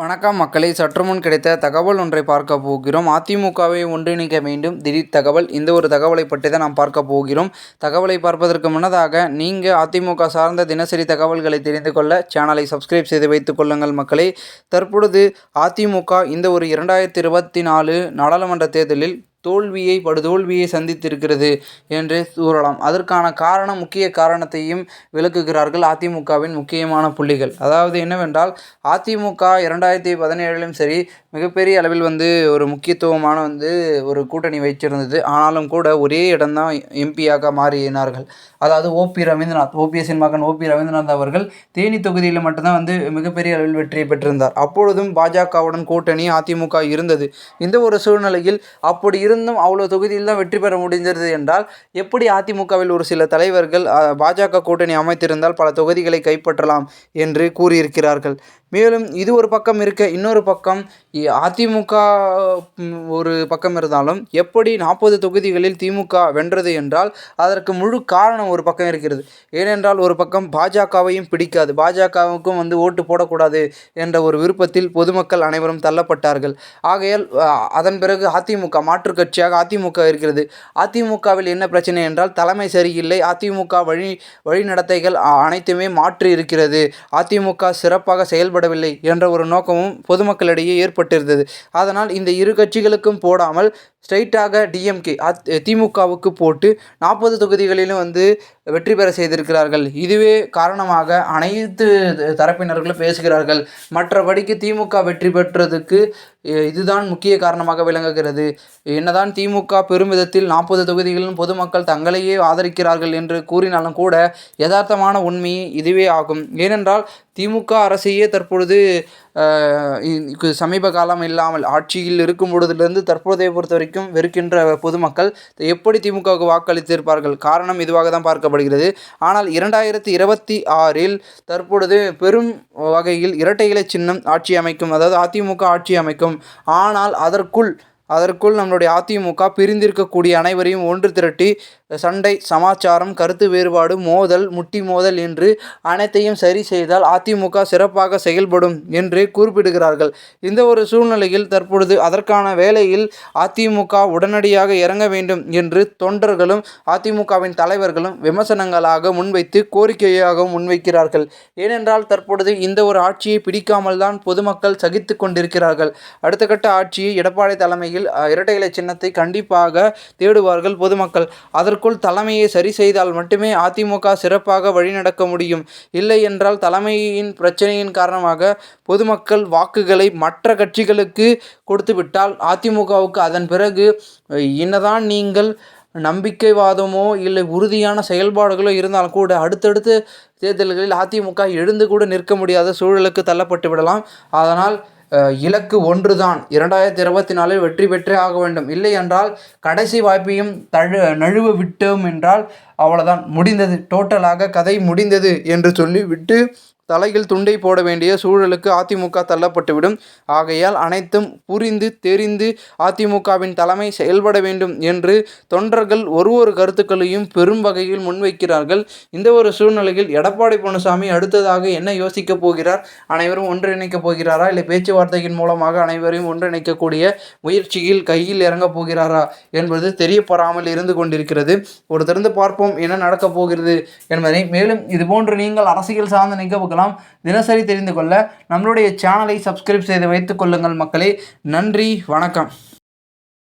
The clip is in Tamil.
வணக்கம் மக்களே, சற்றுமுன் கிடைத்த தகவல் ஒன்றை பார்க்க போகிறோம். அதிமுகவை ஒன்றிணைக்க வேண்டும் திடீர் தகவல். இந்த ஒரு தகவலை பற்றி தான் நாம் பார்க்க போகிறோம். தகவலை பார்ப்பதற்கு முன்னதாக நீங்கள் அதிமுக சார்ந்த தினசரி தகவல்களை தெரிந்து கொள்ள சேனலை சப்ஸ்கிரைப் செய்து வைத்துக் கொள்ளுங்கள் மக்களே. தற்பொழுது அதிமுக இந்த ஒரு 2024 நாடாளுமன்ற தேர்தலில் படுதோல்வியை சந்தித்திருக்கிறது என்று கூறலாம். அதற்கான முக்கிய காரணத்தையும் விளக்குகிறார்கள் அதிமுகவின் முக்கியமான புள்ளிகள். அதாவது என்னவென்றால், அதிமுக 2017லும் சரி மிகப்பெரிய அளவில் ஒரு முக்கியத்துவமான ஒரு கூட்டணி வைச்சிருந்தது. ஆனாலும் கூட ஒரே இடம்தான் எம்பியாக மாறினார்கள். அதாவது ஓபிஎஸ்ஸின் மகன் ஓபி ரவீந்திரநாத் அவர்கள் தேனி தொகுதியில் மட்டும்தான் மிகப்பெரிய அளவில் வெற்றியை பெற்றிருந்தார். அப்பொழுதும் பாஜகவுடன் கூட்டணி அதிமுக இருந்தது. இந்த ஒரு சூழ்நிலையில் அப்படி இருந்தும் அவ்வளோ தொகுதியில் தான் வெற்றி பெற முடிந்தது என்றால், எப்படி அதிமுகவில் ஒரு சில தலைவர்கள் பாஜக கூட்டணி அமைத்திருந்தால் பல தொகுதிகளை கைப்பற்றலாம் என்று கூறியிருக்கிறார்கள். மேலும் இது ஒரு பக்கம் இருக்க, இன்னொரு பக்கம் அதிமுக ஒரு பக்கம் இருந்தாலும் எப்படி 40 தொகுதிகளில் திமுக வென்றது என்றால் அதற்கு முழு காரணம் ஒரு பக்கம் இருக்கிறது. ஏனென்றால் ஒரு பக்கம் பாஜகவையும் பிடிக்காது, பாஜகவுக்கும் ஓட்டு போடக்கூடாது என்ற ஒரு விருப்பத்தில் பொதுமக்கள் அனைவரும் தள்ளப்பட்டார்கள். ஆகையால் அதன் பிறகு அதிமுக மாற்று கட்சியாக அதிமுக இருக்கிறது. அதிமுகவில் என்ன பிரச்சனை என்றால் தலைமை சரியில்லை, அதிமுக வழிநடத்தைகள் அனைத்துமே மாற்றி இருக்கிறது, அதிமுக சிறப்பாக செயல்படவில்லை என்ற ஒரு நோக்கமும் பொதுமக்களிடையே ஏற்பட்டிருந்தது. அதனால் இந்த இரு கட்சிகளுக்கும் போடாமல் ஸ்ட்ரைட்டாக டிஎம்கே திமுகவுக்கு போட்டு 40 தொகுதிகளிலும் வெற்றி பெற செய்திருக்கிறார்கள். இதுவே காரணமாக அனைத்து தரப்பினர்களும் பேசுகிறார்கள். மற்றபடிக்கு திமுக வெற்றி பெற்றதுக்கு இதுதான் முக்கிய காரணமாக விளங்குகிறது. என்னதான் திமுக பெருமிதத்தில் 40 தொகுதிகளிலும் பொதுமக்கள் தங்களையே ஆதரிக்கிறார்கள் என்று கூறினாலும் கூட யதார்த்தமான உண்மை இதுவே ஆகும். ஏனென்றால் திமுக அரசையே தற்பொழுது சமீப காலம் இல்லாமல் ஆட்சியில் இருக்கும் பொழுதிலிருந்து தற்போதைய பொறுத்த வரைக்கும் வெறுக்கின்ற பொதுமக்கள் எப்படி திமுகவுக்கு வாக்களித்திருப்பார்கள்? காரணம் இதுவாக தான் பார்க்கப்படுகிறது. ஆனால் 2026 தற்பொழுது பெரும் வகையில் இரட்டை இலை சின்னம் ஆட்சி அமைக்கும், அதாவது அதிமுக ஆட்சி அமைக்கும். ஆனால் அதற்குள் நம்மளுடைய அதிமுக பிரிந்திருக்கக்கூடிய அனைவரையும் ஒன்று திரட்டி சண்டை, சமாச்சாரம், கருத்து வேறுபாடு, முட்டி மோதல் என்று அனைத்தையும் சரி செய்தால் அதிமுக சிறப்பாக செயல்படும் என்று குறிப்பிடுகிறார்கள். இந்த ஒரு சூழ்நிலையில் தற்பொழுது அதற்கான வேலையில் அதிமுக உடனடியாக இறங்க வேண்டும் என்று தொண்டர்களும் அதிமுகவின் தலைவர்களும் விமர்சனங்களாக முன்வைத்து கோரிக்கையாக முன்வைக்கிறார்கள். ஏனென்றால் தற்பொழுது இந்த ஒரு ஆட்சியை பிடிக்காமல் தான் பொதுமக்கள் சகித்து கொண்டிருக்கிறார்கள். அடுத்த கட்ட ஆட்சியை எடப்பாடி தலைமையில் இரட்டை இலை சின்னத்தை கண்டிப்பாக தேடுவார்கள் பொதுமக்கள். அதற்குள் தலைமையை சரி செய்தால் மட்டுமே அதிமுக சிறப்பாக வழிநடக்க முடியும். இல்லை என்றால் தலைமையின் பிரச்சனையின் காரணமாக பொதுமக்கள் வாக்குகளை மற்ற கட்சிகளுக்கு கொடுத்துவிட்டால் அதிமுகவுக்கு அதன் பிறகு என்னதான் நீங்கள் நம்பிக்கைவாதமோ இல்லை உறுதியான செயல்பாடுகளோ இருந்தாலும் கூட அடுத்தடுத்து தேர்தல்களில் அதிமுக எழுந்து கூட நிற்க முடியாத சூழலுக்கு தள்ளப்பட்டு விடலாம். அதனால் இலக்கு ஒன்றுதான், 2024 வெற்றி பெற்றே ஆக வேண்டும். இல்லை என்றால் கடைசி வாய்ப்பையும் நழுவ விட்டோம் என்றால் அவ்வளோதான், முடிந்தது, டோட்டலாக கதை முடிந்தது என்று சொல்லி விட்டு தலையில் துண்டை போட வேண்டிய சூழலுக்கு அதிமுக தள்ளப்பட்டுவிடும். ஆகையால் அனைத்தும் புரிந்து தெரிந்து அதிமுகவின் தலைமை செயல்பட வேண்டும் என்று தொண்டர்கள் ஒரு கருத்துக்களையும் பெரும் வகையில் முன்வைக்கிறார்கள். இந்த ஒரு சூழ்நிலையில் எடப்பாடி பழனிசாமி அடுத்ததாக என்ன யோசிக்கப் போகிறார்? அனைவரும் ஒன்றிணைக்கப் போகிறாரா, இல்லை பேச்சுவார்த்தையின் மூலமாக அனைவரையும் ஒன்றிணைக்கக்கூடிய முயற்சியில் கையில் இறங்கப் போகிறாரா என்பது தெரியப்படாமல் இருந்து கொண்டிருக்கிறது. திறந்து பார்ப்போம் என்ன நடக்கப் போகிறது என்பதை. மேலும் இதுபோன்று நீங்கள் அரசியல் சார்ந்த நிகழ்வுகள் தினசரி தெரிந்து கொள்ள நம்மளுடைய சேனலை சப்ஸ்கிரைப் செய்து வைத்துக் கொள்ளுங்கள் மக்களே. நன்றி, வணக்கம்.